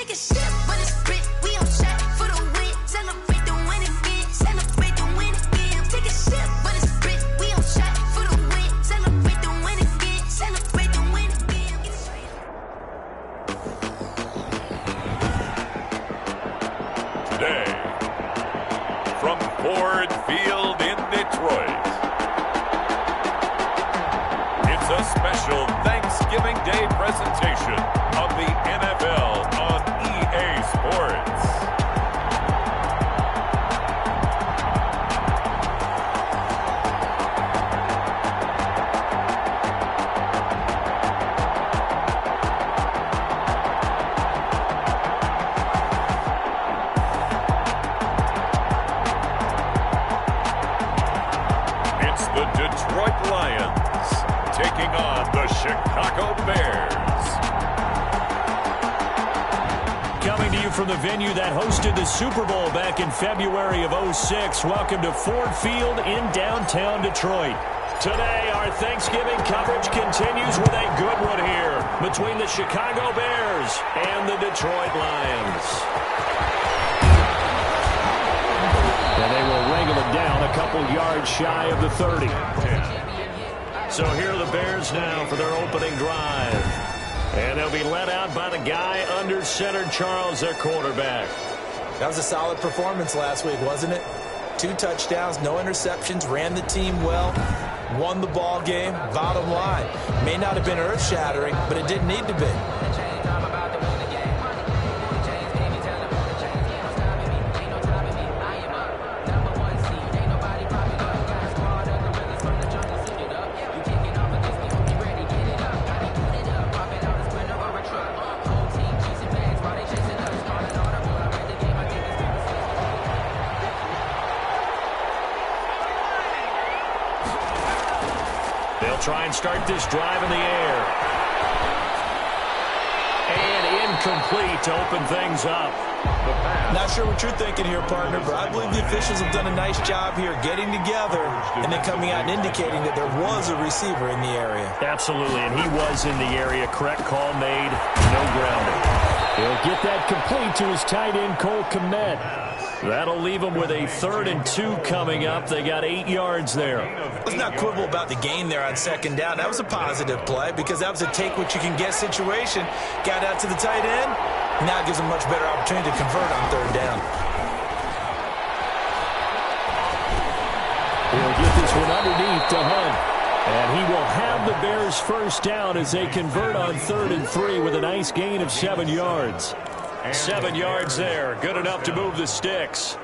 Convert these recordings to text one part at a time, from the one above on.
Take a sip, but it's spit. We on track for the win. Celebrate the win again. Celebrate the win again. Take a sip, but it's spit. We on track for the win. Celebrate the win again. Celebrate the win again. Today, from Ford Field in Detroit, it's a special Thanksgiving Day presentation of the NFL on EA Sports. It's the Detroit Lions taking on the Chicago Bears. Coming to you from the venue that hosted the Super Bowl back in February of '06. Welcome to Ford Field in downtown Detroit. Today, our Thanksgiving coverage continues with a good one here between the Chicago Bears and the Detroit Lions. And they will wrangle it down a couple yards shy of the 30. So here are the Bears now for their opening drive. And they'll be led out by the guy under center, Charles, their quarterback. That was a solid performance last week, wasn't it? 2 touchdowns, no interceptions, ran the team well, won the ball game. Bottom line, may not have been earth-shattering, but it didn't need to be. Try and start this drive in the air. And incomplete to open things up. Not sure what you're thinking here, partner, but I believe the officials have done a nice job here getting together and then coming out and indicating that there was a receiver in the area. Absolutely, and he was in the area. Correct call made. No grounding. He'll get that complete to his tight end, Cole Kmet. That'll leave him with a 3rd and 2 coming up. They got 8 yards there. Let's not quibble about the gain there on 2nd down. That was a positive play because that was a take-what-you-can-get situation. Got out to the tight end. Now it gives him a much better opportunity to convert on 3rd down. He'll get this one underneath to Hunt. And he will have the Bears' 1st down as they convert on 3rd and 3 with a nice gain of 7 yards. 7 yards there. Good enough to move the sticks.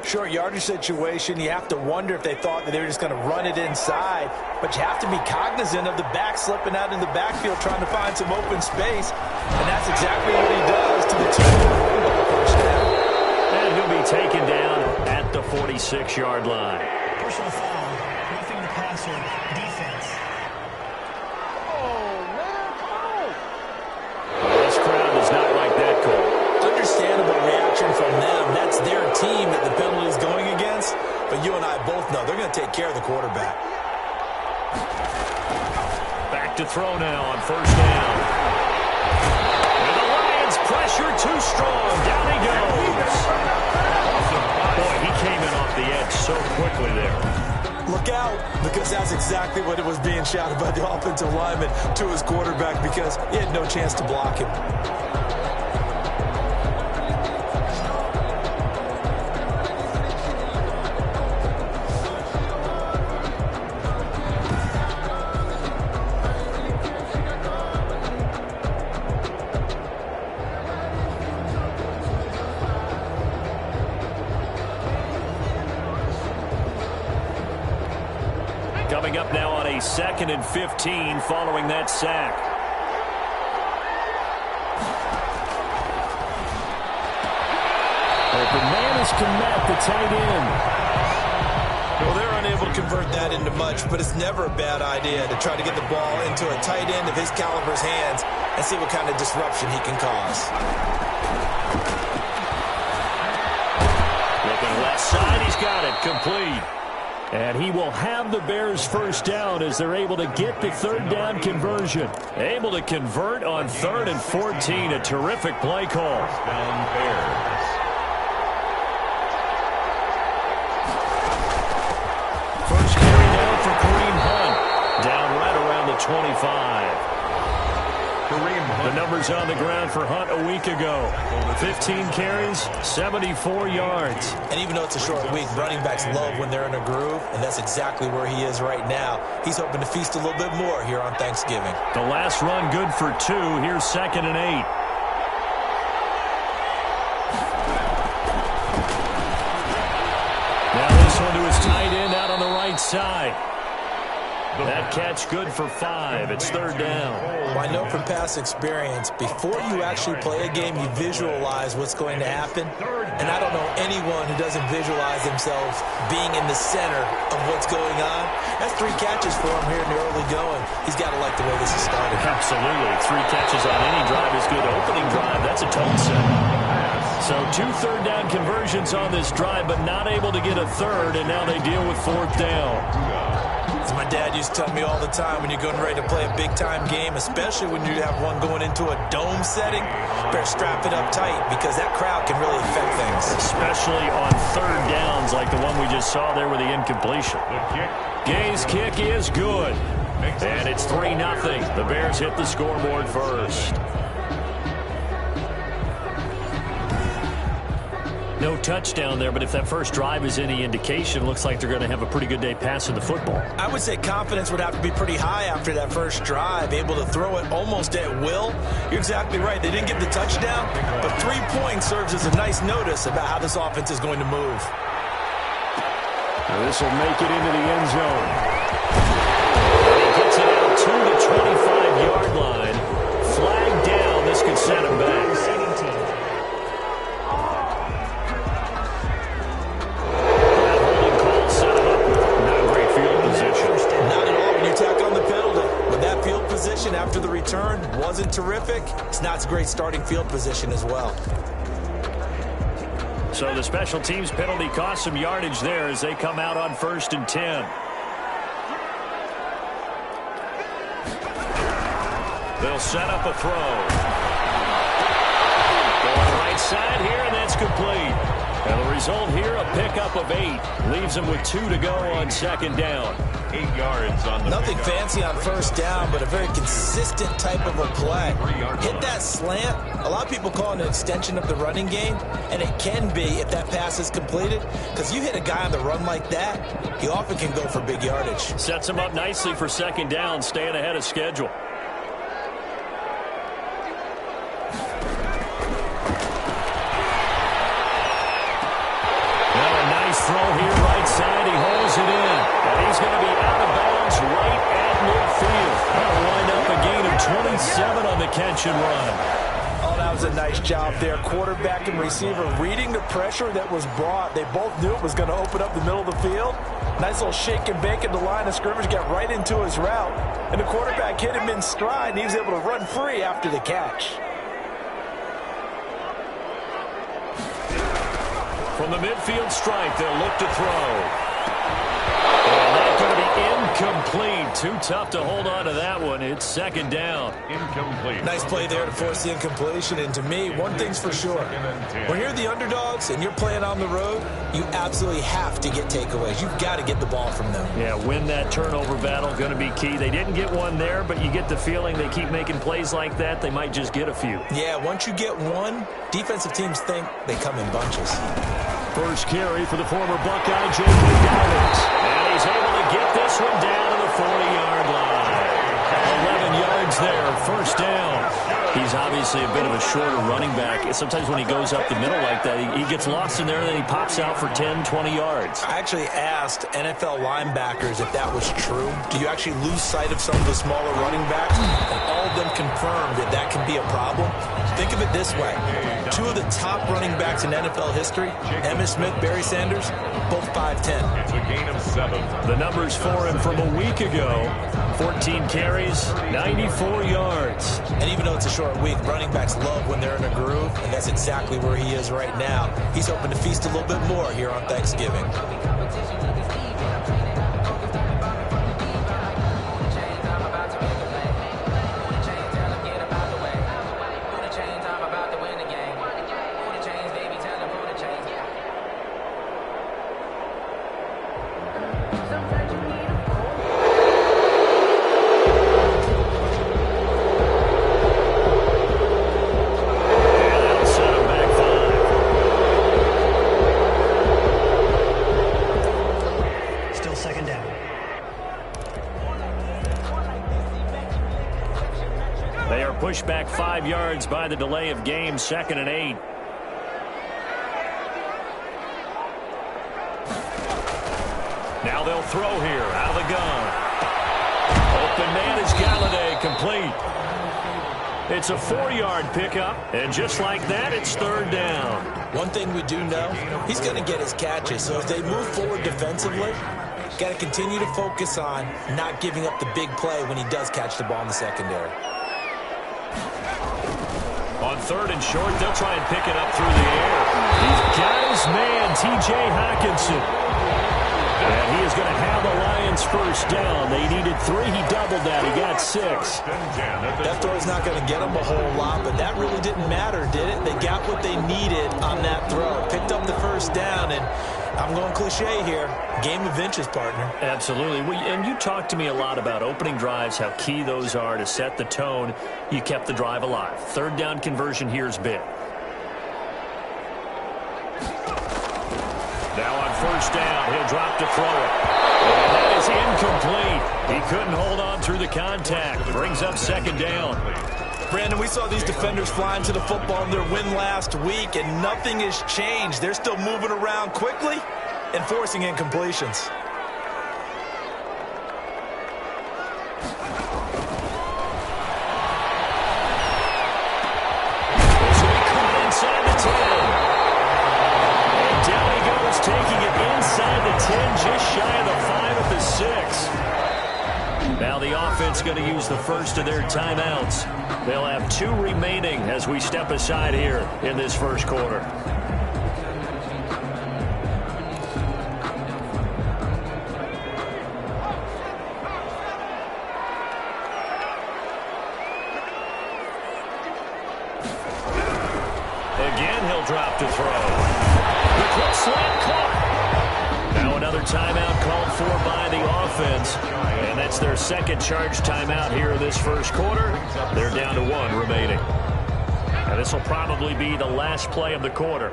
Short yardage situation, you have to wonder if they thought that they were just going to run it inside. But you have to be cognizant of the back slipping out in the backfield trying to find some open space. And that's exactly what he does to the team. And he'll be taken down at the 46-yard line. Personal foul, roughing the passer, defense. This crowd does not like that call. Understandable reaction from them. That's their team that the penalty is going against. But you and I both know they're going to take care of the quarterback. Back to throw now on 1st down. And the Lions pressure too strong. Down he goes. Boy, he came in off the edge so quickly there. Look out, because that's exactly what it was being shouted by the offensive lineman to his quarterback because he had no chance to block him. Coming up now on a 2nd and 15 following that sack. Open man is Kmet, the tight end. Well, they're unable to convert that into much, but it's never a bad idea to try to get the ball into a tight end of his caliber's hands and see what kind of disruption he can cause. Looking left side, he's got it, complete. And he will have the Bears first down as they're able to get the third down conversion. Able to convert on 3rd and 14. A terrific play call. Down Bears. First carry down for Kareem Hunt. Down right around the 25. The numbers on the ground for Hunt a week ago. 15 carries, 74 yards. And even though it's a short week, running backs love when they're in a groove, and that's exactly where he is right now. He's hoping to feast a little bit more here on Thanksgiving. The last run good for 2. Here's 2nd and 8. Now this one to his tight end out on the right side. That catch good for 5. It's 3rd down. Well, I know from past experience, before you actually play a game, you visualize what's going to happen. And I don't know anyone who doesn't visualize themselves being in the center of what's going on. That's 3 catches for him here in the early going. He's got to like the way this is started. Absolutely. 3 catches on any drive is good. Opening drive, that's a tone set. So 2 third-down conversions on this drive, but not able to get a third, and now they deal with 4th down. As my dad used to tell me all the time, when you're getting ready to play a big-time game, especially when you have one going into a dome setting, better strap it up tight because that crowd can really affect things. Especially on 3rd downs like the one we just saw there with the incompletion. Gay's kick is good. And it's 3-0. The Bears hit the scoreboard first. No touchdown there, but if that first drive is any indication, looks like they're going to have a pretty good day passing the football. I would say confidence would have to be pretty high after that first drive, able to throw it almost at will. You're exactly right. They didn't get the touchdown, but 3 points serves as a nice notice about how this offense is going to move. Now this will make it into the end zone. He gets it out to the 25-yard line. Flag down. This could set him back. After the return wasn't terrific. It's not a great starting field position as well. So the special teams penalty cost some yardage there as they come out on 1st and 10. They'll set up a throw. Going right side here, and that's complete. And the result here, a pickup of 8. Leaves them with 2 to go on 2nd down. 8 yards on the Nothing pickup. fancy on 1st down, but a very consistent type of a play. Hit that slant. A lot of people call it an extension of the running game, and it can be if that pass is completed, because you hit a guy on the run like that, he often can go for big yardage. Sets him up nicely for 2nd down, staying ahead of schedule. Throw here, right side. He holds it in. And he's going to be out of bounds right at midfield. That'll wind up a gain of 27 on the catch and run. Oh, that was a nice job there. Quarterback and receiver reading the pressure that was brought. They both knew it was going to open up the middle of the field. Nice little shake and bake at the line of scrimmage. Got right into his route. And the quarterback hit him in stride, and he was able to run free after the catch. From the midfield stripe, they'll look to throw. And that's going to be incomplete. Too tough to hold on to that one. It's 2nd down. Incomplete. Nice play there to force the incompletion. And to me, one thing's for sure. When you're the underdogs and you're playing on the road, you absolutely have to get takeaways. You've got to get the ball from them. Yeah, win that turnover battle, going to be key. They didn't get one there, but you get the feeling they keep making plays like that, they might just get a few. Yeah, once you get one, defensive teams think they come in bunches. First carry for the former Buckeye, J.K. Dobbins. And he's able to get this one down to the 40-yard line. 11 yards there, 1st down. He's obviously a bit of a shorter running back. Sometimes when he goes up the middle like that, he gets lost in there, and then he pops out for 10, 20 yards. I actually asked NFL linebackers if that was true. Do you actually lose sight of some of the smaller running backs? And all of them confirmed that that can be a problem. Think of it this way. 2 of the top running backs in NFL history, Emmitt Smith, Barry Sanders, both 5'10". It's a gain of 7. The numbers for him from a week ago, 14 carries, 94 yards. And even though it's a short week, running backs love when they're in a groove, and that's exactly where he is right now. He's hoping to feast a little bit more here on Thanksgiving. pushed back 5 yards by the delay of game, 2nd and 8. Now they'll throw here out of the gun. Open man is Galladay, complete. It's a 4-yard pickup, and just like that, it's 3rd down. One thing we do know, he's going to get his catches. So as they move forward defensively, got to continue to focus on not giving up the big play when he does catch the ball in the secondary. On 3rd and short, they'll try and pick it up through the air. He's got his man, T.J. Hockenson. And he is going to have the Lions first down. They needed 3. He doubled that. He got 6. That throw's not going to get them a whole lot, but that really didn't matter, did it? They got what they needed on that throw. Picked up the first down, and I'm going cliche here. Game of inches, partner. Absolutely. And you talked to me a lot about opening drives, how key those are to set the tone. You kept the drive alive. 3rd down conversion here is big. Now on 1st down, he'll drop to throw it. And that is incomplete. He couldn't hold on through the contact. Brings up 2nd down. Brandon, we saw these defenders flying to the football in their win last week, and nothing has changed. They're still moving around quickly and forcing incompletions. So he caught inside the 10. Down he goes, taking it inside the 10, just shy of the 5 at the 6. Now the offense going to use the first of their timeouts. They'll have 2 remaining as we step aside here in this first quarter. Again, he'll drop to throw. The quick slant caught. Now another timeout called for by the offense. And that's their 2nd charge timeout here in this first quarter. They're down to 1 remaining. And this will probably be the last play of the quarter.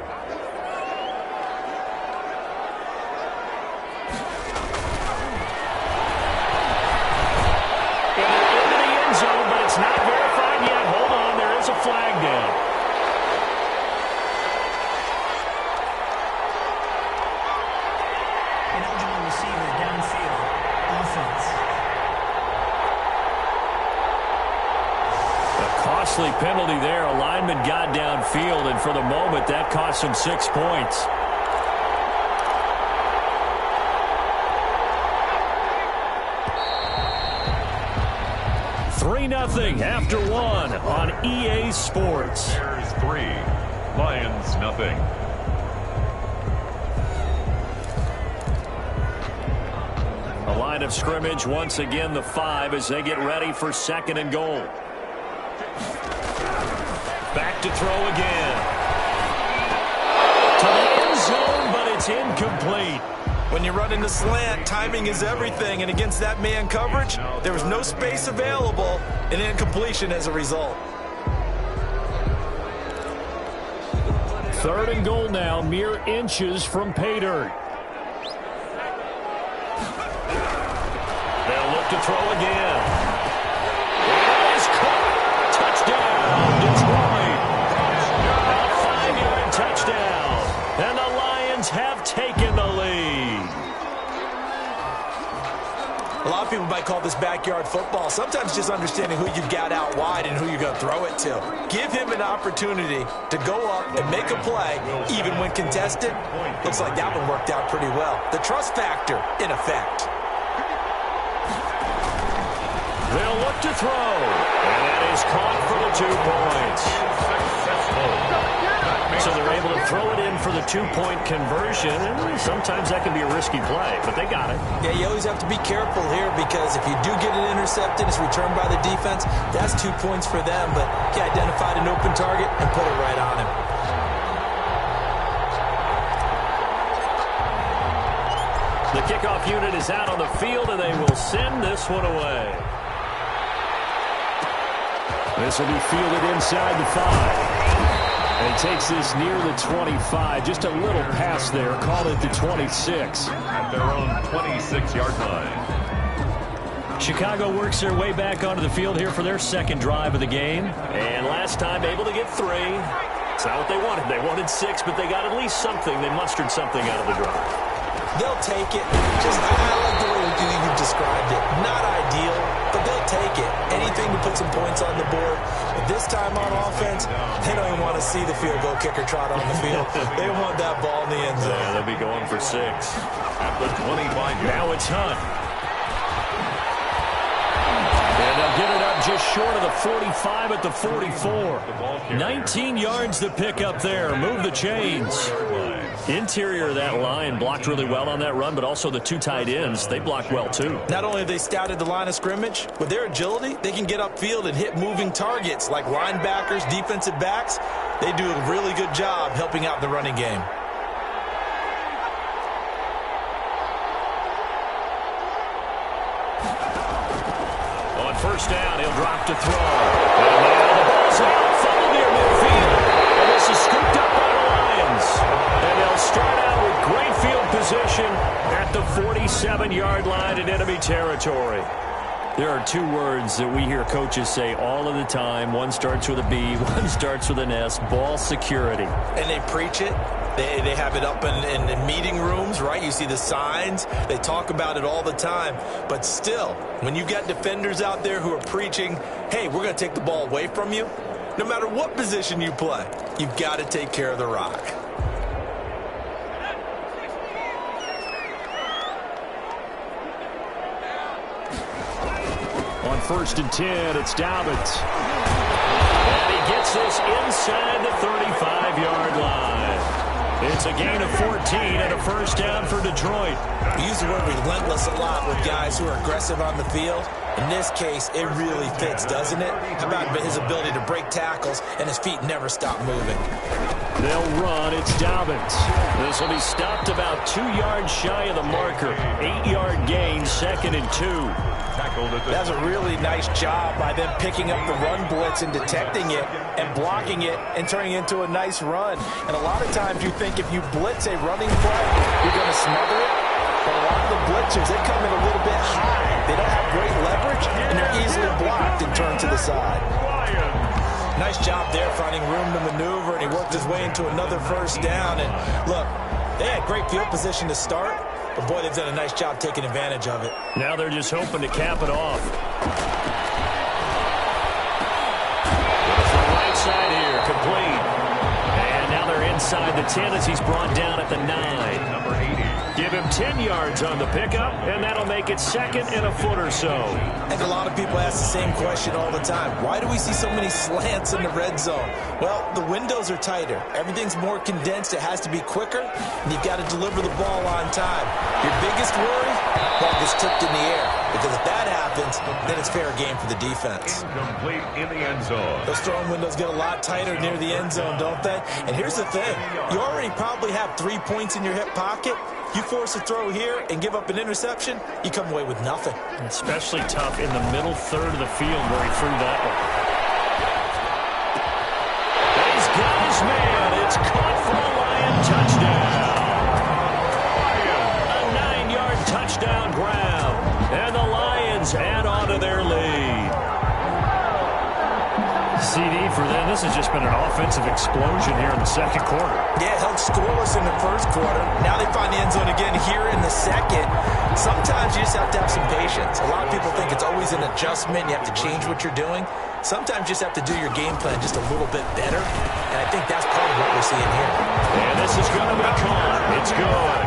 Into the end zone, but it's not verified yet. Hold on, there is a flag down. Costly penalty there. A lineman got downfield, and for the moment, that cost him 6 points. Nothing after 1 on EA Sports. Bears 3, Lions nothing. A line of scrimmage once again, the 5 as they get ready for 2nd and goal. Back to throw again. To the end zone, but it's incomplete. When you run in the slant, timing is everything, and against that man coverage, there was no space available, and incompletion as a result. 3rd and goal now, mere inches from pay dirt. They'll look to throw again. It is caught. Touchdown, Detroit. A 5-yard touchdown, and the Lions have taken the lead. A lot of people might call this backyard football. Sometimes just understanding who you've got out wide and who you're going to throw it to. Give him an opportunity to go up and make a play, even when contested. Looks like that one worked out pretty well. The trust factor in effect. They'll look to throw, and that is caught for the 2 points. So they're able to throw it in for the 2-point conversion, and sometimes that can be a risky play, but they got it. Yeah, you always have to be careful here because if you do get it intercepted, it's returned by the defense, that's 2 points for them, but he identified an open target and put it right on him. The kickoff unit is out on the field, and they will send this one away. This will be fielded inside the 5. And he takes this near the 25. Just a little pass there. Called it the 26. At their own 26-yard line. Chicago works their way back onto the field here for their second drive of the game. And last time able to get 3. It's not what they wanted. They wanted 6, but they got at least something. They mustered something out of the drive. They'll take it. I like the way you described it. Not ideal, but they'll take it. Anything to put some points on the board. But this time on offense, they don't even want to see the field goal kicker trot on the field. They want that ball in the end zone. Yeah, they'll be going for 6. At the 25. Now it's Hunt. And they'll get it up just short of the 45 at the 44. 19 yards to pick up there. Move the chains. Interior of that line blocked really well on that run, but also the 2 tight ends, they blocked well too. Not only have they scouted the line of scrimmage, with their agility, they can get upfield and hit moving targets like linebackers, defensive backs. They do a really good job helping out the running game. On first down, he'll drop to throw. And now the ball's out, fumble near midfield. And this is scooped up by the Lions. And they'll start out with great field position at the 47-yard line in enemy territory. There are 2 words that we hear coaches say all of the time. One starts with a B, one starts with an S, ball security. And they preach it. They have it up in meeting rooms, right? You see the signs. They talk about it all the time. But still, when you've got defenders out there who are preaching, hey, we're going to take the ball away from you, no matter what position you play, you've got to take care of the rock. On 1st and 10, it's Dobbins. And he gets this inside the 35-yard line. It's a gain of 14 and a first down for Detroit. We use the word relentless a lot with guys who are aggressive on the field. In this case, it really fits, doesn't it? How about his ability to break tackles and his feet never stop moving? They'll run. It's Dobbins. This will be stopped about 2 yards shy of the marker. 8-yard gain, 2nd and 2. That's a really nice job by them picking up the run blitz and detecting it and blocking it and turning it into a nice run. And a lot of times you think if you blitz a running play, you're going to smother it. But a lot of the blitzers, they come in a little bit high. They don't have great leverage, and they're easily blocked and turned to the side. Nice job there, finding room to maneuver, and he worked his way into another first down. And look, they had great field position to start, but boy, they've done a nice job taking advantage of it. Now they're just hoping to cap it off. It's the right side here, complete. And now they're inside the 10 as he's brought down at the 9. Number 80. Give him 10 yards on the pickup, and that'll make it 2nd and a foot or so. And a lot of people ask the same question all the time. Why do we see so many slants in the red zone? Well, the windows are tighter. Everything's more condensed. It has to be quicker, and you've got to deliver the ball on time. Your biggest worry? Ball gets tipped in the air. Because if that happens, then it's fair game for the defense. Incomplete in the end zone. Those throwing windows get a lot tighter near the end zone, don't they? And here's the thing. You already probably have 3 points in your hip pocket. You force a throw here and give up an interception, you come away with nothing. Especially tough in the middle third of the field where he threw that one. He's got his man. It's caught for a Lion touchdown. A 9-yard touchdown grab. And the Lions add on to their lead. CD for them. This has just been an offensive explosion here in the second quarter. Yeah, held scoreless in the first quarter. Now they find the end zone again here in the second. Sometimes you just have to have some patience. A lot of people think it's always an adjustment. You have to change what you're doing. Sometimes you just have to do your game plan just a little bit better. And I think that's part of what we're seeing here. And this is going to be caught. It's good.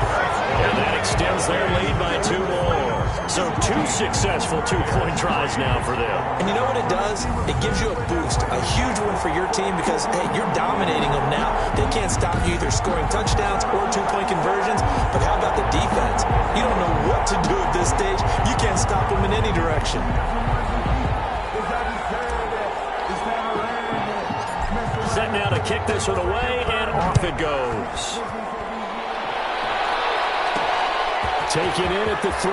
And that extends their lead by 2 more. So 2 successful 2-point tries now for them. And you know what it does? It gives you a boost, a huge one for your team because, hey, you're dominating them now. They can't stop you either scoring touchdowns or 2-point conversions. But how about the defense? You don't know what to do at this stage. You can't stop them in any direction. Set now to kick this one away, and off it goes. Taken in at the 3.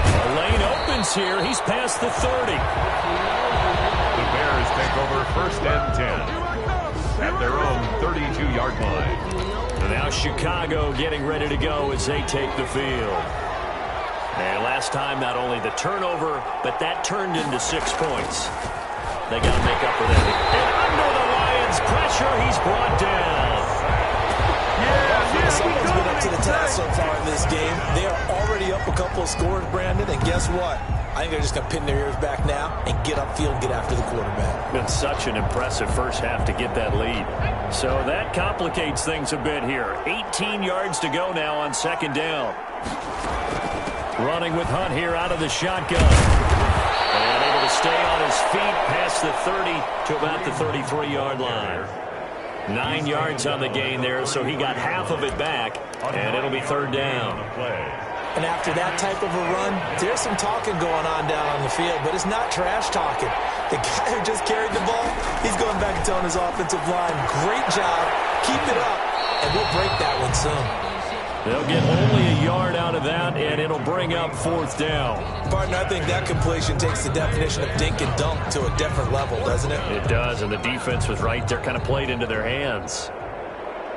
The lane opens here. He's past the 30. The Bears take over 1st and 10 at their own 32-yard line. And now Chicago getting ready to go as they take the field. And last time, not only the turnover, but that turned into 6 points. They got to make up for that. And under the Lions' pressure, he's brought down. Someone's been up to the task so far in this game. They are already up a couple of scores, Brandon, and guess what? I think they're just going to pin their ears back now and get upfield and get after the quarterback. Been such an impressive first half to get that lead. So that complicates things a bit here. 18 yards to go now on second down. Running with Hunt here out of the shotgun. And able to stay on his feet past the 30 to about the 33-yard line. 9 yards on the gain there, so he got half of it back, and it'll be third down. And after that type of a run, there's some talking going on down on the field, but it's not trash talking. The guy who just carried the ball, he's going back and telling his offensive line, great job, keep it up, and we'll break that one soon. They'll get only a yard out of that, and it'll bring up fourth down. Partner, I think that completion takes the definition of dink and dunk to a different level, doesn't it? It does, and the defense was right there, kind of played into their hands.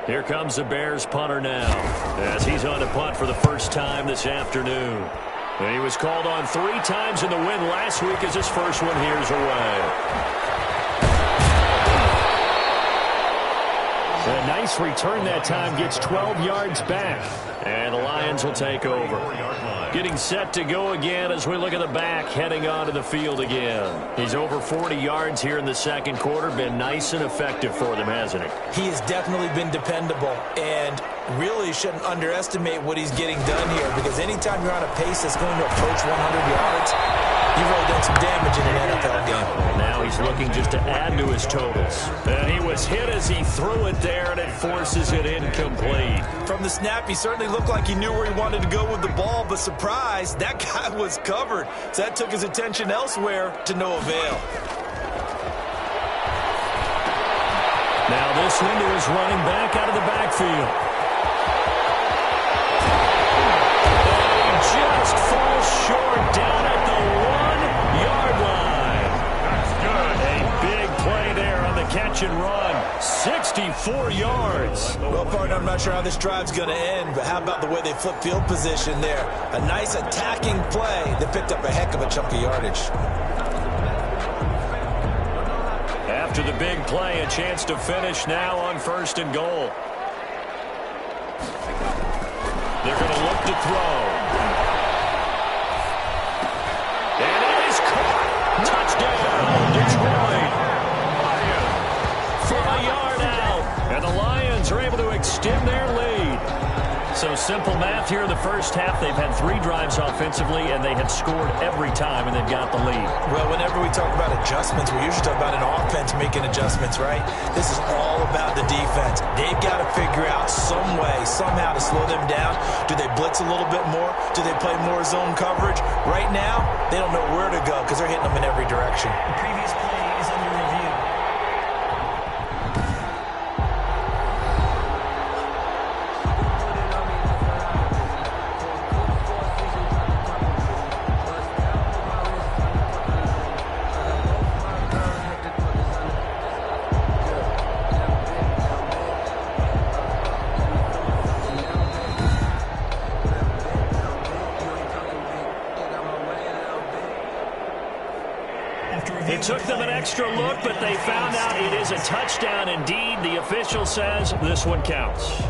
Here comes the Bears punter now, as he's on to punt for the first time this afternoon. And he was called on 3 times in the win last week as his first one here's away. A nice return that time, gets 12 yards back. And the Lions will take over. Getting set to go again as we look at the back, heading onto the field again. He's over 40 yards here in the second quarter. Been nice and effective for them, hasn't he? He has definitely been dependable, and really shouldn't underestimate what he's getting done here, because anytime you're on a pace that's going to approach 100 yards, you've really done some damage in an NFL game. Now he's looking just to add to his totals. And he was hit as he threw it there, and it forces it incomplete. From the snap, he certainly looked like he knew where he wanted to go with the ball, but surprise, that guy was covered. So that took his attention elsewhere to no avail. Now this one to his running back out of the backfield. Just falls short down at the 1-yard line. That's good. A big play there on the catch and run. 64 yards. Well, partner, I'm not sure how this drive's going to end, but how about the way they flip field position there? A nice attacking play that picked up a heck of a chunk of yardage. After the big play, a chance to finish now on first and goal. They're going to look to throw. And it is caught. Touchdown, Detroit. From a yard out. And the Lions are able to extend their lead. So simple math here in the first half. They've had 3 drives offensively, and they have scored every time, and they've got the lead. Well, whenever we talk about adjustments, we usually talk about an offense making adjustments, right? This is all about the defense. They've got to figure out some way, somehow to slow them down. Do they blitz a little bit more? Do they play more zone coverage? Right now, they don't know where to go because they're hitting them in every direction. The previous play is under review. It took them an extra look, but they found out it is a touchdown indeed. The official says this one counts.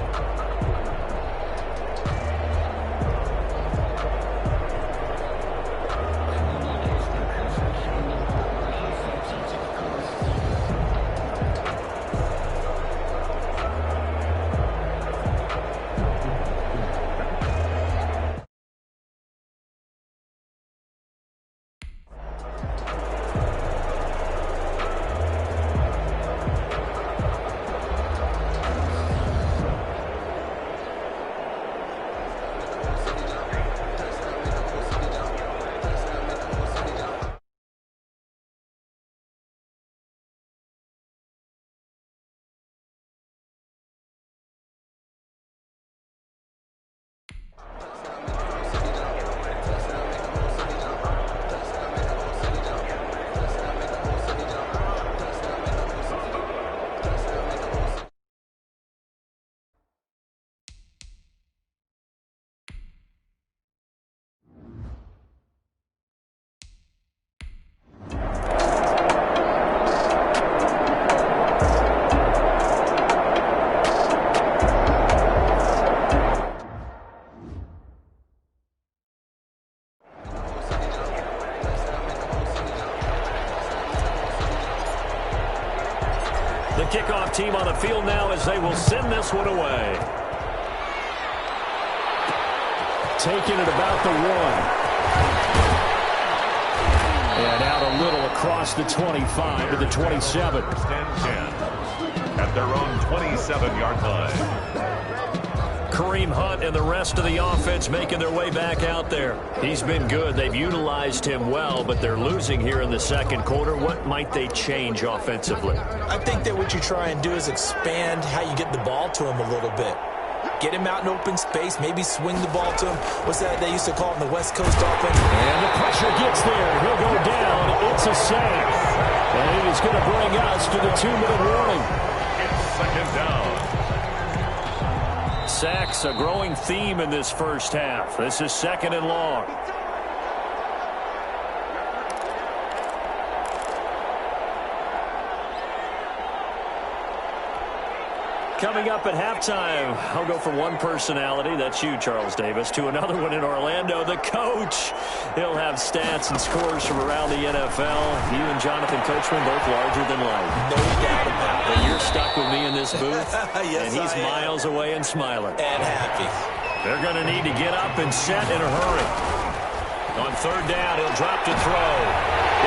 as they will send this one away. Taking it about the 1. And out a little across the 25 to the 27. 10-10 at their own 27-yard line. Kareem Hunt and the rest of the offense making their way back out there. He's been good. They've utilized him well, but they're losing here in the second quarter. What might they change offensively? I think that what you try and do is expand how you get the ball to him a little bit. Get him out in open space, maybe swing the ball to him. What's that they used to call it in the West Coast offense? And the pressure gets there. He'll go down. It's a sack. And it is going to bring us to the 2-minute warning. It's second down. Sacks, a growing theme in this first half. This is second and long. Coming up at halftime, I'll go from one personality, that's you, Charles Davis, to another one in Orlando, the coach. He'll have stats and scores from around the NFL. You and Jonathan Coachman, both larger than life. No doubt about it. But you're stuck with me in this booth, Yes, and he's I am. miles away and smiling. And happy. They're going to need to get up and set in a hurry. On third down, he'll drop to throw.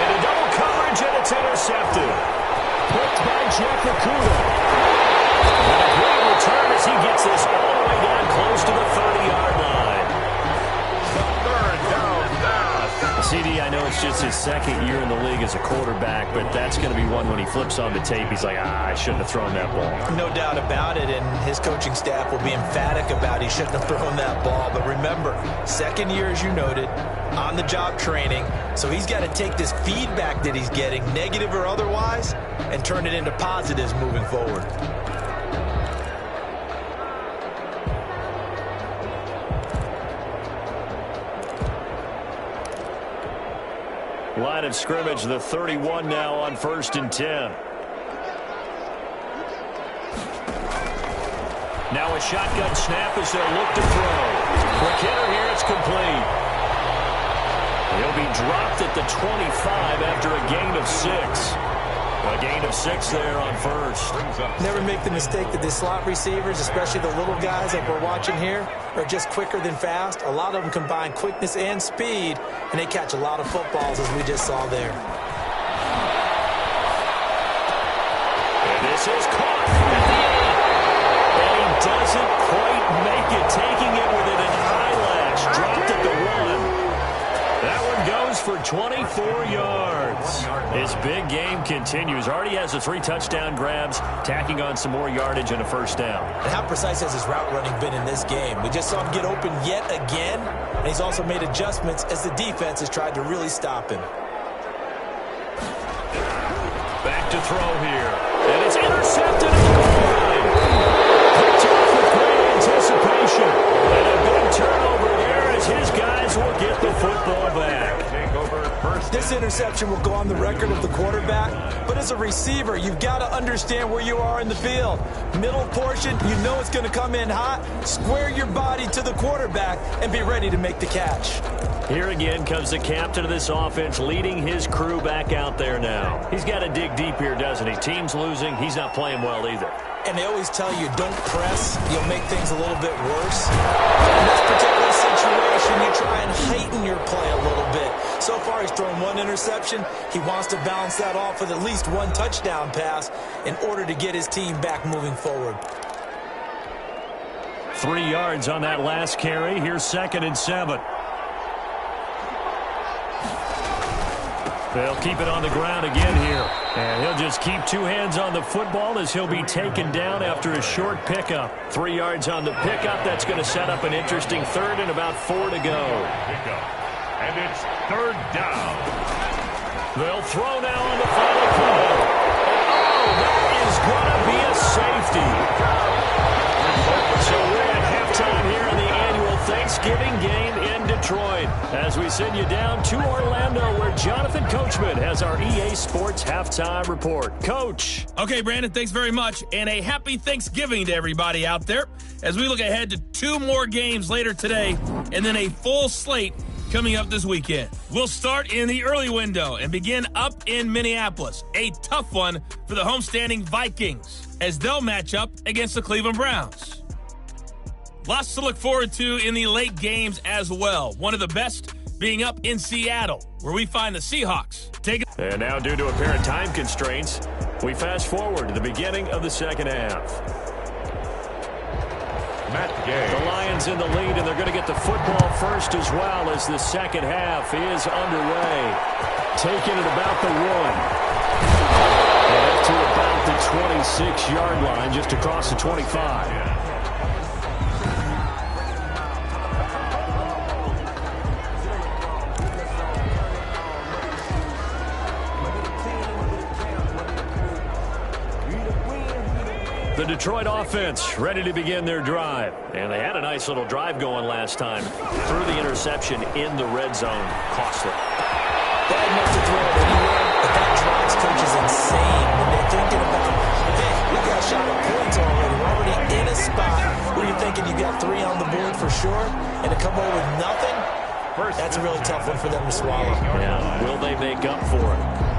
Into double coverage, and it's intercepted. Picked by Jeff Okudah. And a great return as he gets this all the way down close to the 30-yard line. Third down pass. CD, I know it's just his second year in the league as a quarterback, but that's going to be one when he flips on the tape. He's like, I shouldn't have thrown that ball. No doubt about it, and his coaching staff will be emphatic about he shouldn't have thrown that ball. But remember, second year, as you noted, on-the-job training, so he's got to take this feedback that he's getting, negative or otherwise, and turn it into positives moving forward. Line of scrimmage, the 31 now on 1st and 10. Now a shotgun snap as they'll look to throw. Quick hitter here, it's complete. He'll be dropped at the 25 after a gain of 6. A gain of 6 there on first. Never make the mistake that the slot receivers, especially the little guys like we're watching here, are just quicker than fast. A lot of them combine quickness and speed, and they catch a lot of footballs, as we just saw there. And this is caught at the end. And he doesn't quite make it, taking it with an eyelash. Dropped at the 1. That one goes for 24 yards. His big game continues. Already has the 3 touchdown grabs, tacking on some more yardage and a first down. And how precise has his route running been in this game? We just saw him get open yet again, and he's also made adjustments as the defense has tried to really stop him. Back to throw here. And it's intercepted at the goal line. Picked off with great anticipation. And a big turnover there as his guys will get the football back. Take over first. This interception will go on the record of the quarterback, but as a receiver, you've got to understand where you are in the field. Middle portion, you know it's going to come in hot. Square your body to the quarterback and be ready to make the catch. Here again comes the captain of this offense, leading his crew back out there now. He's got to dig deep here, doesn't he? Team's losing. He's not playing well either. And they always tell you, don't press. You'll make things a little bit worse. In this particular situation, you try and heighten your play a little bit. So far, he's thrown 1 interception. He wants to balance that off with at least 1 touchdown pass in order to get his team back moving forward. 3 yards on that last carry. Here's 2nd and 7. They'll keep it on the ground again here. And he'll just keep 2 hands on the football as he'll be taken down after a short pickup. 3 yards on the pickup. That's going to set up an interesting 3rd and about 4 to go. And it's 3rd down. They'll throw now on the final play. Oh, that is going to be a safety. So we're at halftime here in the annual Thanksgiving game in Detroit. As we send you down to Orlando, where Jonathan Coachman has our EA Sports halftime report. Coach. Okay, Brandon, thanks very much. And a happy Thanksgiving to everybody out there as we look ahead to 2 more games later today and then a full slate coming up this weekend. We'll start in the early window and begin up in Minneapolis. A tough one for the homestanding Vikings. as they'll match up against the Cleveland Browns. Lots to look forward to in the late games as well. One of the best being up in Seattle, where we find the Seahawks. And now, due to apparent time constraints, we fast forward to the beginning of the second half. The Lions in the lead, and they're going to get the football first as well as the second half is underway. Taking it about the 1. And up to about the 26-yard line, just across the 25. The Detroit offense ready to begin their drive. And they had a nice little drive going last time. Through the interception in the red zone. Costly. Bad enough to throw it anywhere, but that drives coaches insane when they're thinking about, hey, we got a shot at points already. We're already in a spot where you're thinking you got 3 on the board for sure, and to come over with nothing, that's a really tough one for them to swallow. Yeah, will they make up for it?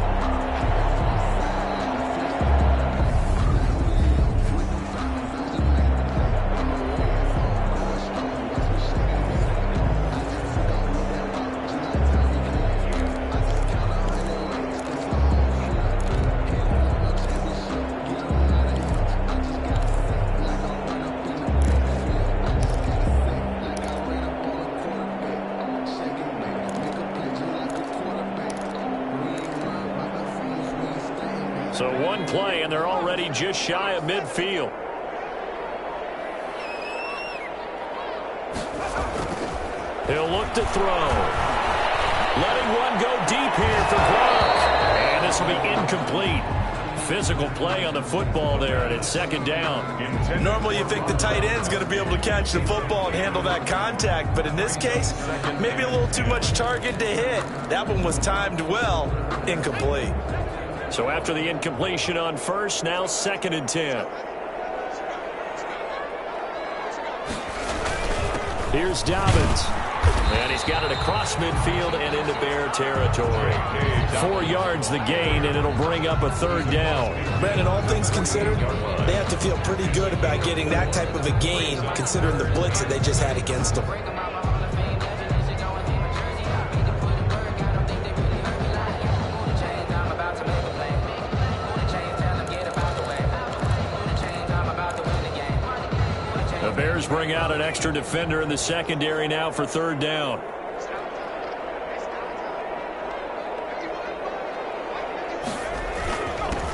So one play, and they're already just shy of midfield. He'll look to throw. Letting one go deep here for Gronk. And this will be incomplete. Physical play on the football there, and it's second down. Normally you think the tight end's going to be able to catch the football and handle that contact, but in this case, maybe a little too much target to hit. That one was timed well, incomplete. So after the incompletion on first, now 2nd and 10. Here's Dobbins. And he's got it across midfield and into Bear territory. 4 yards the gain, and it'll bring up a 3rd down. Brandon, all things considered, they have to feel pretty good about getting that type of a gain, considering the blitz that they just had against them. Bears bring out an extra defender in the secondary now for 3rd down.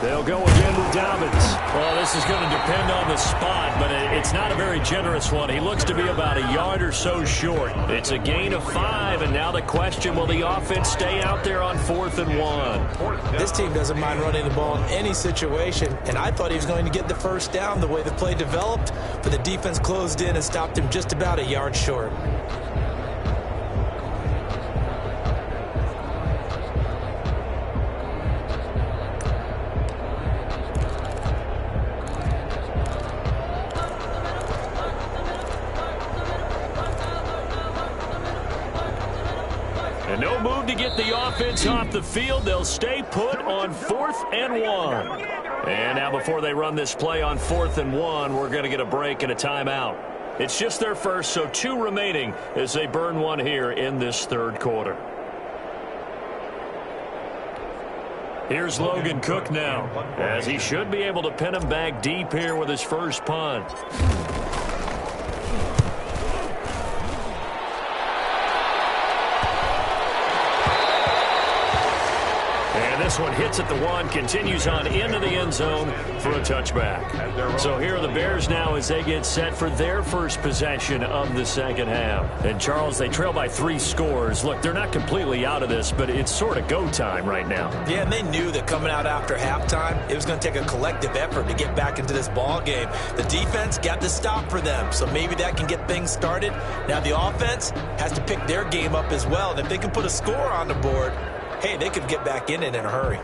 They'll go again with Dobbins. Well, this is going to depend on the spot, but it's not a very generous one. He looks to be about a yard or so short. It's a gain of 5, and now the question, will the offense stay out there on 4th and 1? This team doesn't mind running the ball in any situation, and I thought he was going to get the 1st down the way the play developed, but the defense closed in and stopped him just about a yard short. And no move to get the offense off the field. They'll stay put on 4th and 1. And now before they run this play on 4th and 1, we're going to get a break and a timeout. It's just their first, so 2 remaining as they burn one here in this 3rd quarter. Here's Logan Cook now, as he should be able to pin him back deep here with his first punt. This one hits at the 1, continues on into the end zone for a touchback. So here are the Bears now as they get set for their first possession of the second half. And, Charles, they trail by 3 scores. Look, they're not completely out of this, but it's sort of go time right now. Yeah, and they knew that coming out after halftime, it was going to take a collective effort to get back into this ball game. The defense got the stop for them, so maybe that can get things started. Now the offense has to pick their game up as well. And if they can put a score on the board, hey, they could get back in it in a hurry.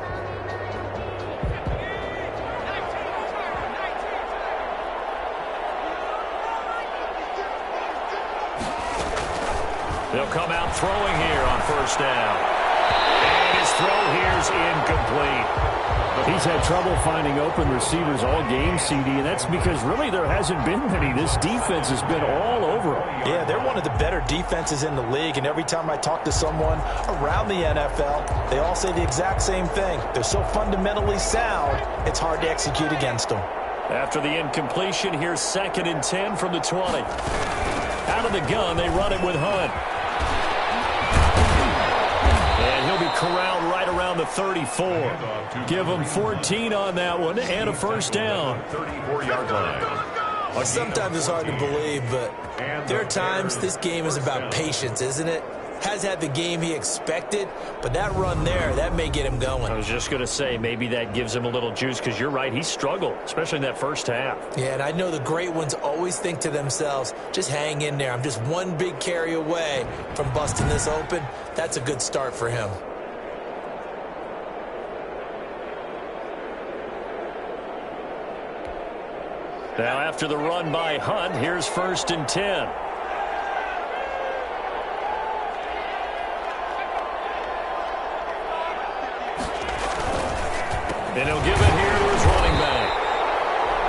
They'll come out throwing here on 1st down. And his throw here's incomplete. He's had trouble finding open receivers all game, CD, and that's because really there hasn't been many. This defense has been all over him. Yeah, they're one of the better defenses in the league, and every time I talk to someone around the NFL, they all say the exact same thing. They're so fundamentally sound, it's hard to execute against them. After the incompletion, here's 2nd and 10 from the 20. Out of the gun, they run it with Hunt. And he'll be corralled right around the 34. Give him 14 on that one and a first down. 34-yard line. Sometimes it's hard to believe, but there are times this game is about patience, isn't it? Has had the game he expected, but that run there, that may get him going. I was just going to say, maybe that gives him a little juice, because you're right, he struggled, especially in that first half. Yeah, and I know the great ones always think to themselves, just hang in there. I'm just one big carry away from busting this open. That's a good start for him. Now after the run by Hunt, here's 1st and 10. And he'll give it here to his running back.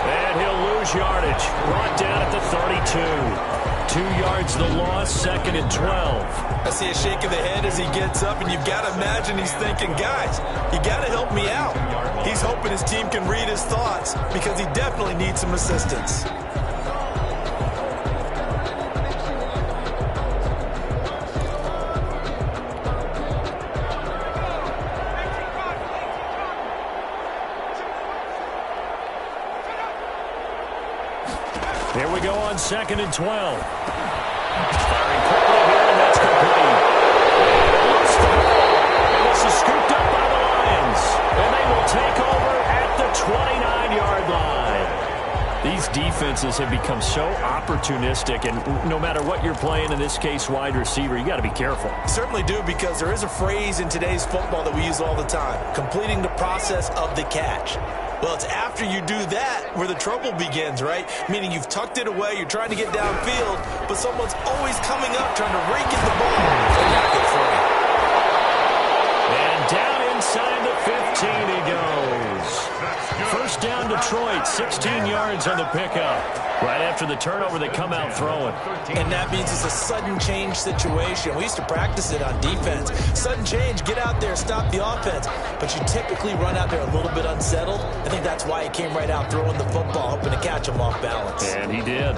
And he'll lose yardage. Brought down at the 32. 2 yards the loss, 2nd and 12. I see a shake of the head as he gets up, and you've got to imagine he's thinking, guys, you got to help me out. He's hoping his team can read his thoughts because he definitely needs some assistance. Here we go on 2nd and 12. Firing quickly here, and that's complete. And this is scooped up by the Lions. And they will take over at the 29-yard line. These defenses have become so opportunistic, and no matter what you're playing, in this case wide receiver, you got to be careful. Certainly do, because there is a phrase in today's football that we use all the time, completing the process of the catch. Well, it's after you do that where the trouble begins, right? Meaning you've tucked it away, you're trying to get downfield, but someone's always coming up trying to rake at the ball and knock it free. And down inside the 15 he goes. First down Detroit, 16 yards on the pickup. Right after the turnover, they come out throwing. And that means it's a sudden change situation. We used to practice it on defense. Sudden change, get out there, stop the offense. But you typically run out there a little bit unsettled. I think that's why he came right out throwing the football, hoping to catch him off balance. And he did.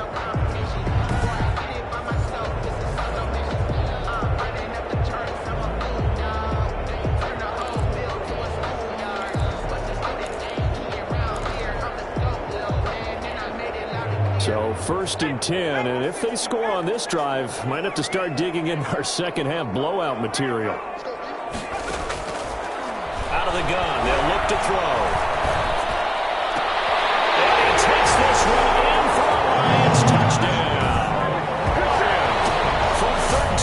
So 1st and 10, and if they score on this drive, might have to start digging in our second half blowout material. Out of the gun, they'll look to throw. And he takes this one in for a Lions touchdown. From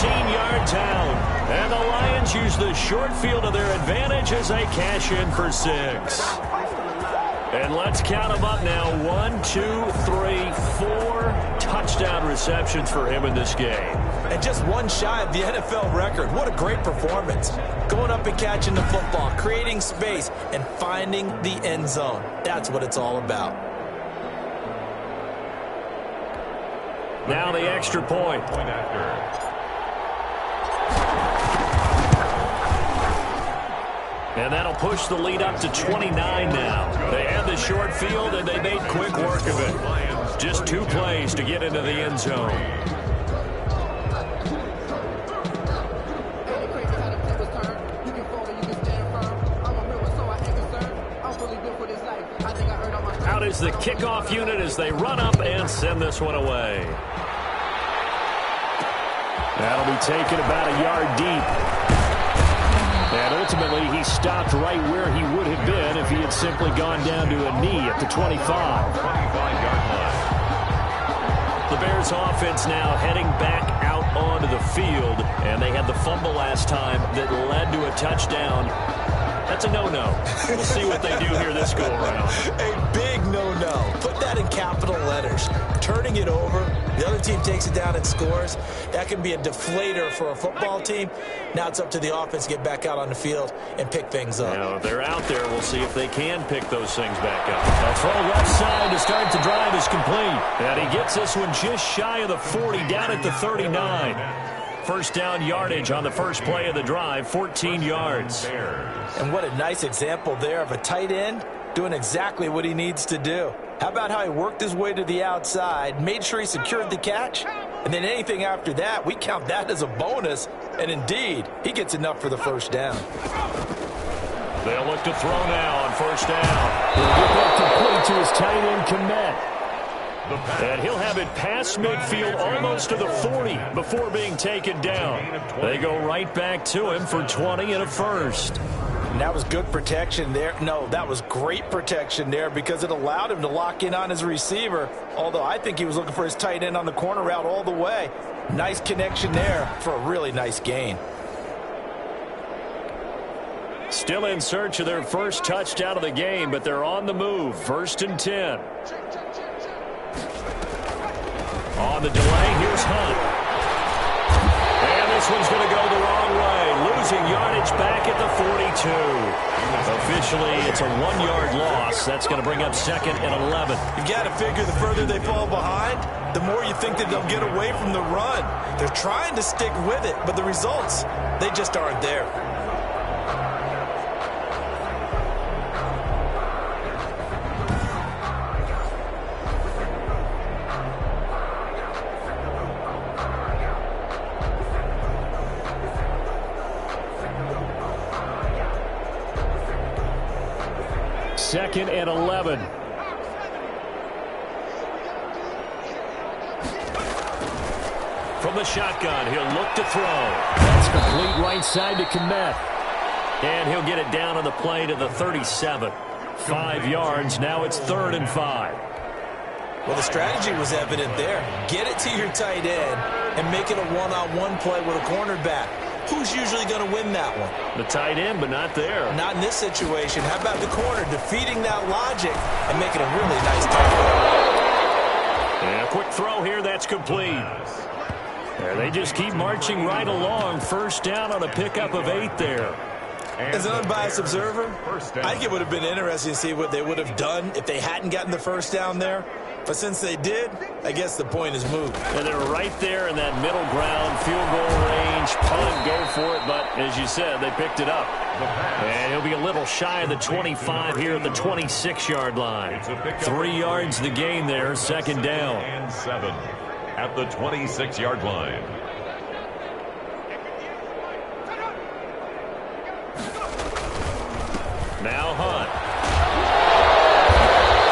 13 yards out. And the Lions use the short field to their advantage as they cash in for 6. And let's count them up now. 1, 2, 3, 4 touchdown receptions for him in this game. And just one shy of the NFL record. What a great performance. Going up and catching the football, creating space, and finding the end zone. That's what it's all about. Now the extra point. And that'll push the lead up to 29 now. They had the short field, and they made quick work of it. Just 2 plays to get into the end zone. Out is the kickoff unit as they run up and send this one away. That'll be taken about a yard deep. And ultimately, he stopped right where he would have been if he had simply gone down to a knee at the 25. 25-yard line. The Bears offense now heading back out onto the field, and they had the fumble last time that led to a touchdown. That's a no-no. We'll see what they do here this go-around. A big no-no. put that in capital letters. Turning it over, the other team takes it down and scores. That can be a deflator for a football team. Now it's up to the offense to get back out on the field and pick things up. Now, if they're out there, we'll see if they can pick those things back up. A throw left side to start the drive is complete. And he gets this one just shy of the 40, down at the 39. First down yardage on the first play of the drive, 14 yards. And what a nice example there of a tight end doing exactly what he needs to do. How about how he worked his way to the outside, made sure he secured the catch, and then anything after that, we count that as a bonus. And indeed, he gets enough for the first down. They'll look to throw now on first down. He'll get that complete to his tight end, Kmet. And he'll have it past midfield almost to the 40 before being taken down. They go right back to him for 20 and a first. And that was good protection there. No, that was great protection there because it allowed him to lock in on his receiver, although I think he was looking for his tight end on the corner route all the way. Nice connection there for a really nice gain. Still in search of their first touchdown of the game, but they're on the move. 1st and 10. On the delay, here's Hunt. And this one's going to go the wrong way. Losing yardage back at the 42. Officially, it's a 1-yard loss. That's going to bring up 2nd and 11. You got to figure the further they fall behind, the more you think that they'll get away from the run. They're trying to stick with it, but the results, they just aren't there. Second and 11. From the shotgun, he'll look to throw. That's complete right side to Kmet. And he'll get it down on the play to the 37. 5 yards. Now it's 3rd and 5. Well, the strategy was evident there. Get it to your tight end and make it a one-on-one play with a cornerback. Who's usually going to win that one? The tight end, but not there. Not in this situation. How about the corner defeating that logic and making a really nice tackle? And a quick throw here. That's complete. And they just keep marching right along. First down on a pickup of 8 there. As an unbiased observer, I think it would have been interesting to see what they would have done if they hadn't gotten the first down there. But since they did, I guess the point is moved. And they're right there in that middle ground, field goal range, punt, go for it. But as you said, they picked it up. And he'll be a little shy of the 25 here at the 26-yard line. 3 yards the gain there, 2nd down. And 7 at the 26-yard line. Now Hunt.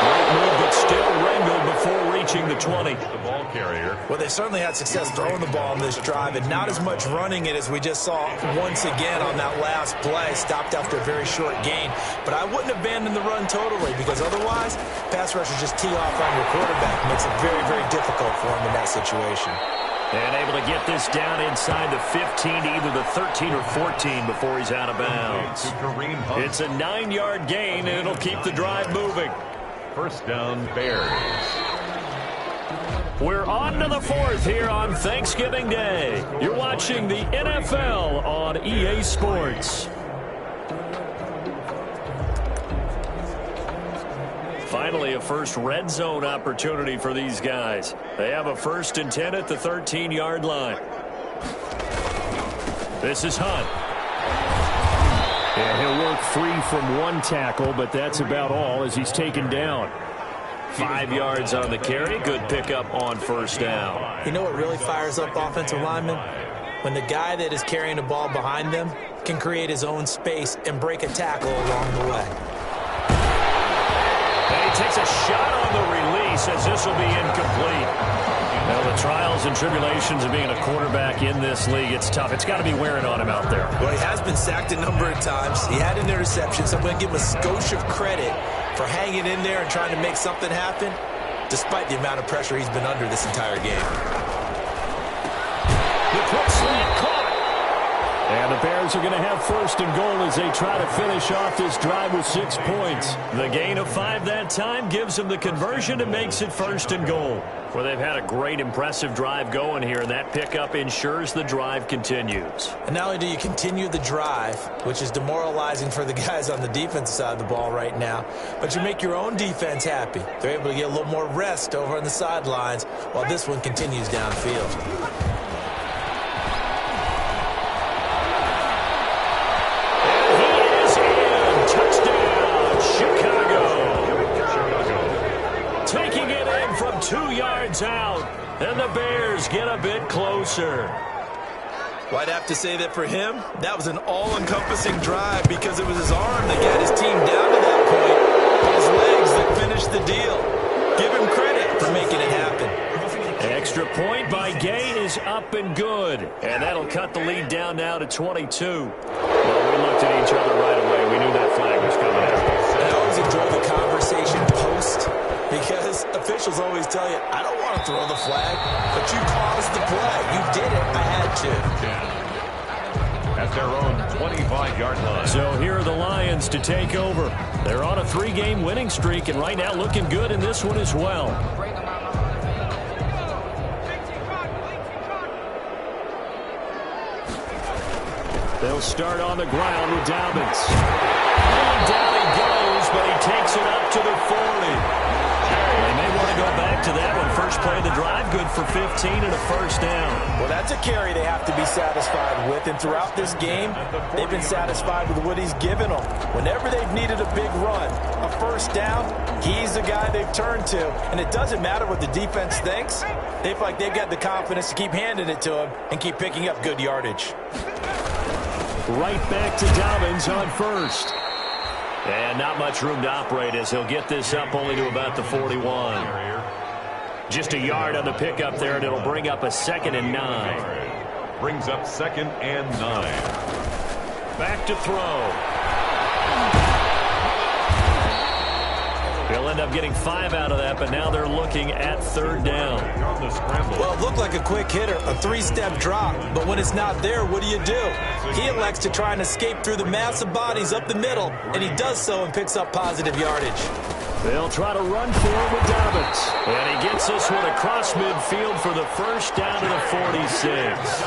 Great move, but still wrangled before reaching the 20. The ball carrier. Well, they certainly had success throwing the ball in this drive and not as much running it as we just saw once again on that last play. Stopped after a very short gain. But I wouldn't abandon the run totally because otherwise, pass rushers just tee off on your quarterback. Makes it very, very difficult for him in that situation. And able to get this down inside the 15 to either the 13 or 14 before he's out of bounds. It's a 9-yard gain, and it'll keep the drive moving. First down, Bears. We're on to the 4th here on Thanksgiving Day. You're watching the NFL on EA Sports. Finally, a first red zone opportunity for these guys. They have a 1st and 10 at the 13-yard line. This is Hunt. And he'll work free from 1 tackle, but that's about all as he's taken down. 5 yards on the carry. Good pickup on first down. You know what really fires up offensive linemen? When the guy that is carrying the ball behind them can create his own space and break a tackle along the way. And he takes a shot on the release as this will be incomplete. Now, the trials and tribulations of being a quarterback in this league, it's tough. It's got to be wearing on him out there. Well, he has been sacked a number of times. He had an interception, so I'm going to give him a skosh of credit for hanging in there and trying to make something happen, despite the amount of pressure he's been under this entire game. The quick slant caught. And the Bears are going to have first and goal as they try to finish off this drive with 6 points. The gain of 5 that time gives them the conversion and makes it first and goal. Well, they've had a great, impressive drive going here, and that pickup ensures the drive continues. And not only do you continue the drive, which is demoralizing for the guys on the defensive side of the ball right now, but you make your own defense happy. They're able to get a little more rest over on the sidelines while this one continues downfield. Touchdown, Chicago. Taking it in from 2 yards out, and the Bears get a bit closer. Well, I'd have to say that for him, that was an all-encompassing drive because it was his arm that got his team down to that point, but his legs that finished the deal. Give him credit for making it happen. Extra point by Gain is up and good, and that'll cut the lead down now to 22. Well, we looked at each other right away. We knew that flag was coming out. And I always enjoy the conversation post because officials always tell you, I don't want to throw the flag, but you caused the play. You did it. I had to. At their own 25-yard line. So here are the Lions to take over. They're on a 3-game winning streak, and right now looking good in this one as well. They'll start on the ground with Dobbins. And down he goes, but he takes it up to the 40. They may want to go back to that one. First play of the drive, good for 15 and a first down. Well, that's a carry they have to be satisfied with. And throughout this game, they've been satisfied with what he's given them. Whenever they've needed a big run, a first down, he's the guy they've turned to. And it doesn't matter what the defense thinks. They feel like they've got the confidence to keep handing it to him and keep picking up good yardage. Right back to Dobbins on first. And not much room to operate as he'll get this up only to about the 41. Just a yard on the pickup there, and it'll bring up a 2nd and 9. Brings up 2nd and 9. Back to throw. He'll end up getting 5 out of that, but now they're looking at 3rd down. Well, it looked like a quick hitter, a 3-step drop, but when it's not there, what do? He elects to try and escape through the massive bodies up the middle, and he does so and picks up positive yardage. They'll try to run for it with Dobbins. And he gets this one across midfield for the first down to the 46.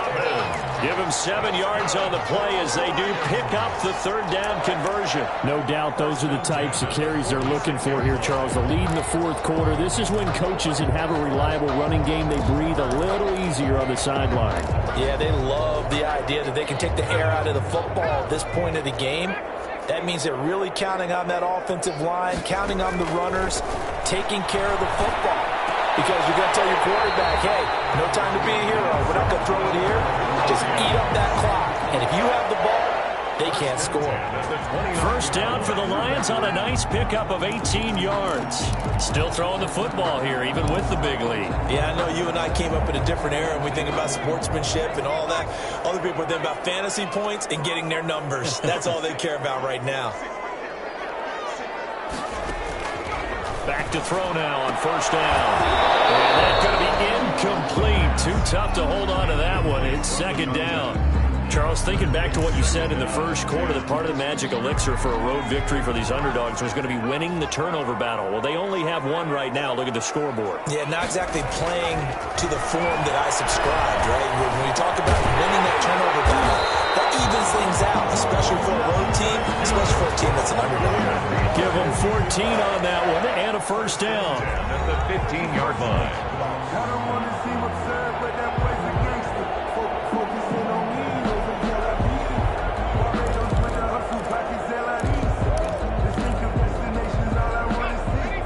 Give him 7 yards on the play as they do pick up the 3rd down conversion. No doubt those are the types of carries they're looking for here, Charles. The lead in the 4th quarter. This is when coaches that have a reliable running game, they breathe a little easier on the sideline. Yeah, they love the idea that they can take the air out of the football at this point of the game. That means they're really counting on that offensive line, counting on the runners, taking care of the football. Because you're going to tell your quarterback, hey, no time to be a hero. We're not going to throw it here. Just eat up that clock. And if you have the ball, they can't score. First down for the Lions on a nice pickup of 18 yards. Still throwing the football here, even with the big lead. Yeah, I know you and I came up in a different era, and we think about sportsmanship and all that. Other people think about fantasy points and getting their numbers. That's all they care about right now. Back to throw now on first down. And that's going to be incomplete. Too tough to hold on to that one. It's 2nd down. Charles, thinking back to what you said in the first quarter, that part of the magic elixir for a road victory for these underdogs was going to be winning the turnover battle. Well, they only have one right now. Look at the scoreboard. Yeah, not exactly playing to the form that I subscribed, right? When you talk about winning that turnover battle, that evens things out, especially for a road team, especially for a team that's an underdog. Give them 14 on that one and a first down. At the 15-yard line. I don't want to see what's said, but that boy's a gangster. Focusing on me, knows until I beat. Barbados with the hustle, pockets at la east. Distinctive destinations, all I want to see.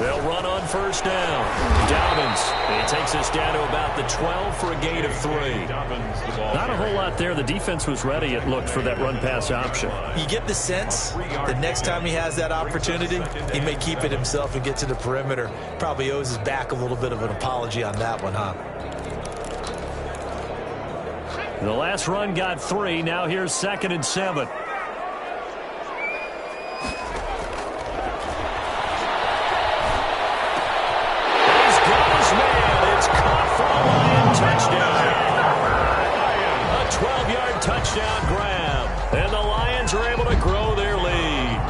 They'll run on first down. Dobbins. He takes us down to about the 12 for a gain of 3. Not a whole lot there. The defense was ready, it looked, for that run-pass option. You get the sense that next time he has that opportunity, he may keep it himself and get to the perimeter. Probably owes his back a little bit of an apology on that one, huh? The last run got 3. Now here's 2nd and 7. 12-yard touchdown grab. And the Lions are able to grow their lead.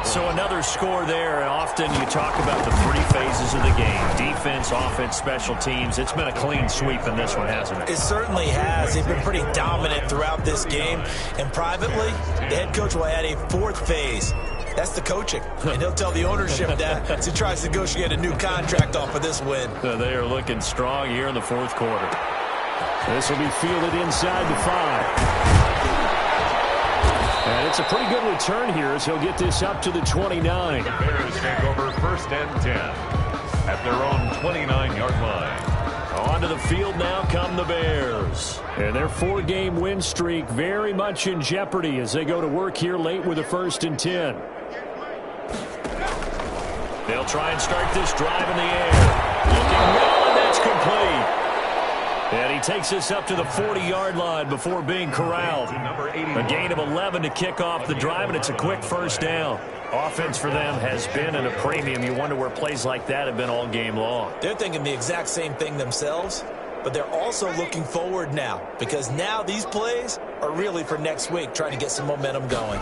So another score there. And often you talk about the three phases of the game: defense, offense, special teams. It's been a clean sweep in this one, hasn't it? It certainly has. They've been pretty dominant throughout this game. And privately, the head coach will add a fourth phase. That's the coaching. And he'll tell the ownership that as he tries to negotiate a new contract off of this win. They are looking strong here in the fourth quarter. This will be fielded inside the 5. And it's a pretty good return here as he'll get this up to the 29. The Bears take over 1st and 10 at their own 29-yard line. Onto the field now come the Bears. And their 4-game win streak very much in jeopardy as they go to work here late with a 1st and 10. They'll try and start this drive in the air. Looking well, and that's complete. And he takes this up to the 40-yard line before being corralled. A gain of 11 to kick off the drive, and it's a quick 1st down. Offense for them has been at a premium. You wonder where plays like that have been all game long. They're thinking the exact same thing themselves, but they're also looking forward now, because now these plays are really for next week, trying to get some momentum going.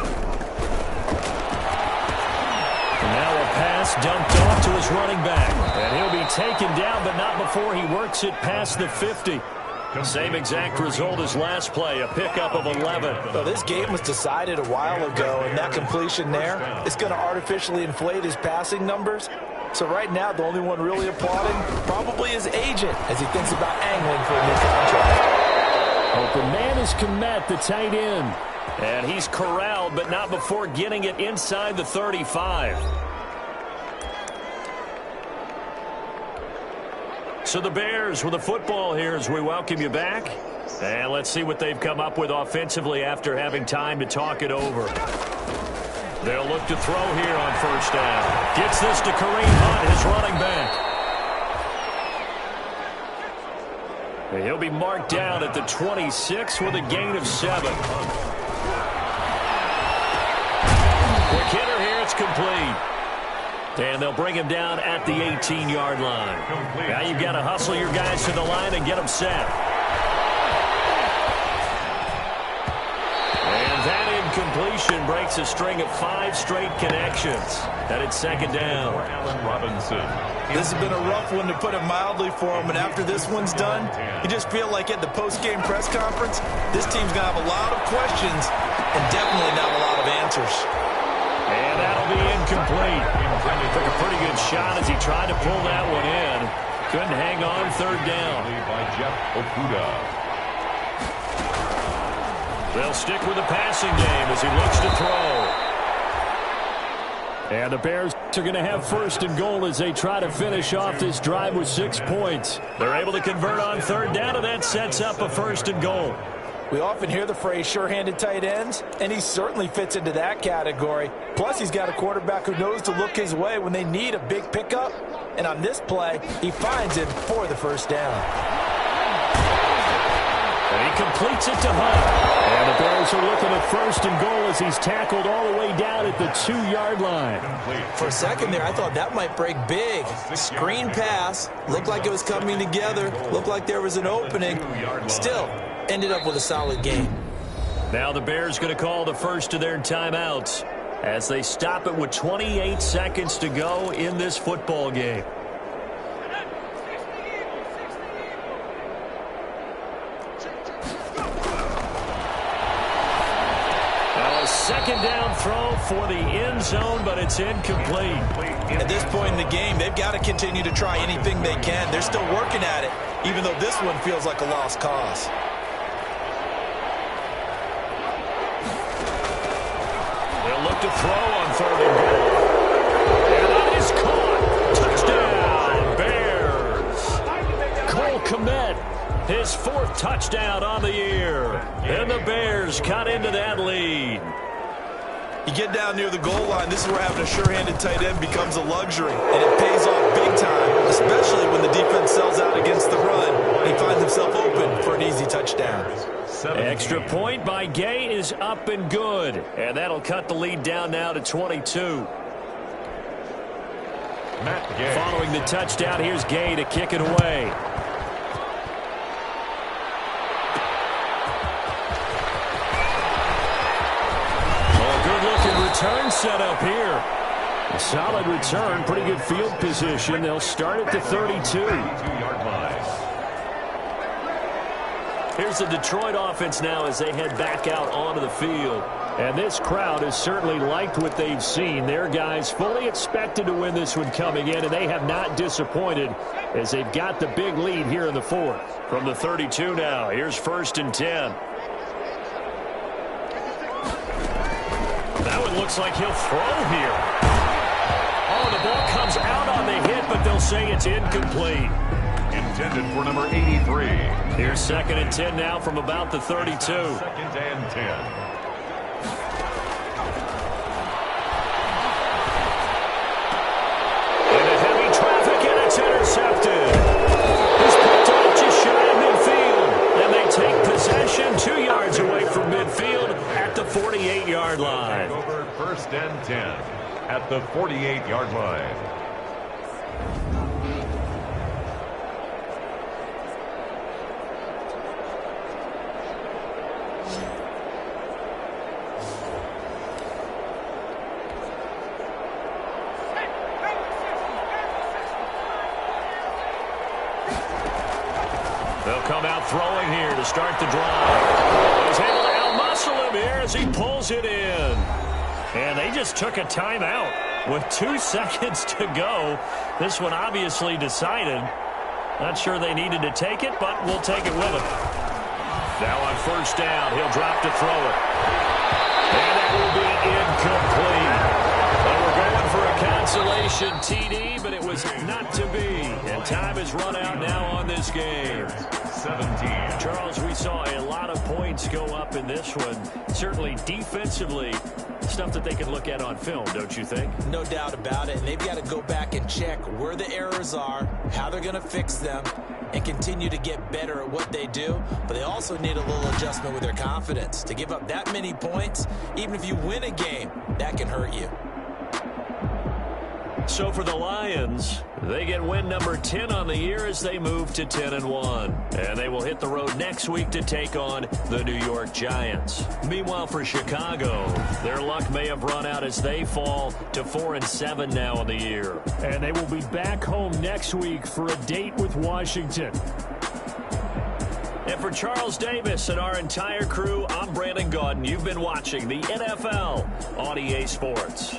And now a pass dumped off to his running back. And he'll be taken down, but not before he works it past the 50. Same exact result as last play, a pickup of 11. So this game was decided a while ago, and that completion there is going to artificially inflate his passing numbers. So right now, the only one really applauding probably his agent as he thinks about angling for a new contract. Open man is Kmet, the tight end. And he's corralled, but not before getting it inside the 35. So the Bears with the football here as we welcome you back. And let's see what they've come up with offensively after having time to talk it over. They'll look to throw here on 1st down. Gets this to Kareem Hunt, his running back. And he'll be marked down at the 26 with a gain of 7. Quick hitter here, it's complete. And they'll bring him down at the 18-yard line. Now you've got to hustle your guys to the line and get them set. And that incompletion breaks a string of 5 straight connections. And it's 2nd down. Robinson. This has been a rough one, to put it mildly, for him. And after this one's done, you just feel like at the post-game press conference, this team's going to have a lot of questions and definitely not a lot of answers. And that'll be incomplete. Took a pretty good shot as he tried to pull that one in. Couldn't hang on 3rd down. By Jeff Okuda. They'll stick with the passing game as he looks to throw. And the Bears are going to have 1st and goal as they try to finish off this drive with 6 points. They're able to convert on 3rd down, and that sets up a 1st and goal. We often hear the phrase sure-handed tight ends, and he certainly fits into that category. Plus, he's got a quarterback who knows to look his way when they need a big pickup. And on this play, he finds it for the 1st down. And he completes it to Hunt. And the Bears are looking at 1st and goal as he's tackled all the way down at the 2-yard line. For a second there, I thought that might break big. Screen pass, looked like it was coming together, looked like there was an opening. Still, ended up with a solid game. Now the Bears going to call the first of their timeouts as they stop it with 28 seconds to go in this football game. Now a 2nd down throw for the end zone, but it's incomplete. At this point in the game, they've got to continue to try anything they can. They're still working at it, even though this one feels like a lost cause. Look to throw on 3rd and goal. And that is caught. Touchdown, Bears. Cole Kmet, his 4th touchdown on the year. And the Bears cut into that lead. You get down near the goal line, this is where having a sure-handed tight end becomes a luxury. And it pays off big time, especially when the defense sells out against the run. And he finds himself open for an easy touchdown. Extra point by Gay is up and good. And that'll cut the lead down now to 22. Matt Gay. Following the touchdown, here's Gay to kick it away. set up here. A solid return, pretty good field position. They'll start at the 32. Here's the Detroit offense now as they head back out onto the field. And this crowd has certainly liked what they've seen. Their guys fully expected to win this one coming in, and they have not disappointed as they've got the big lead here in the fourth. From the 32 now, here's 1st and 10. That one looks like he'll throw here. Oh, the ball comes out on the hit, but they'll say it's incomplete. Intended for number 83. Here's 2nd and 10 now from about the 32. 2nd and 10. Intercepted. He's picked up just shy of midfield. And they take possession 2 yards away from midfield at the 48-yard line. Over 1st and 10 at the 48-yard line. They'll come out throwing here to start the drive. He's able to out-muscle him here as he pulls it in. And they just took a timeout with 2 seconds to go. This one obviously decided. Not sure they needed to take it, but we'll take it with them. Now on 1st down, he'll drop to throw it. And it will be incomplete. They were going for a consolation TD, but it was not to be. And time is run out now on this game. 17. Charles, we saw a lot of points go up in this one. Certainly defensively, stuff that they can look at on film, don't you think? No doubt about it. And they've got to go back and check where the errors are, how they're going to fix them, and continue to get better at what they do. But they also need a little adjustment with their confidence. To give up that many points, even if you win a game, that can hurt you. So for the Lions, they get win number 10 on the year as they move to 10-1. And they will hit the road next week to take on the New York Giants. Meanwhile, for Chicago, their luck may have run out as they fall to 4-7 now on the year. And they will be back home next week for a date with Washington. And for Charles Davis and our entire crew, I'm Brandon Gaudin. You've been watching the NFL on EA Sports.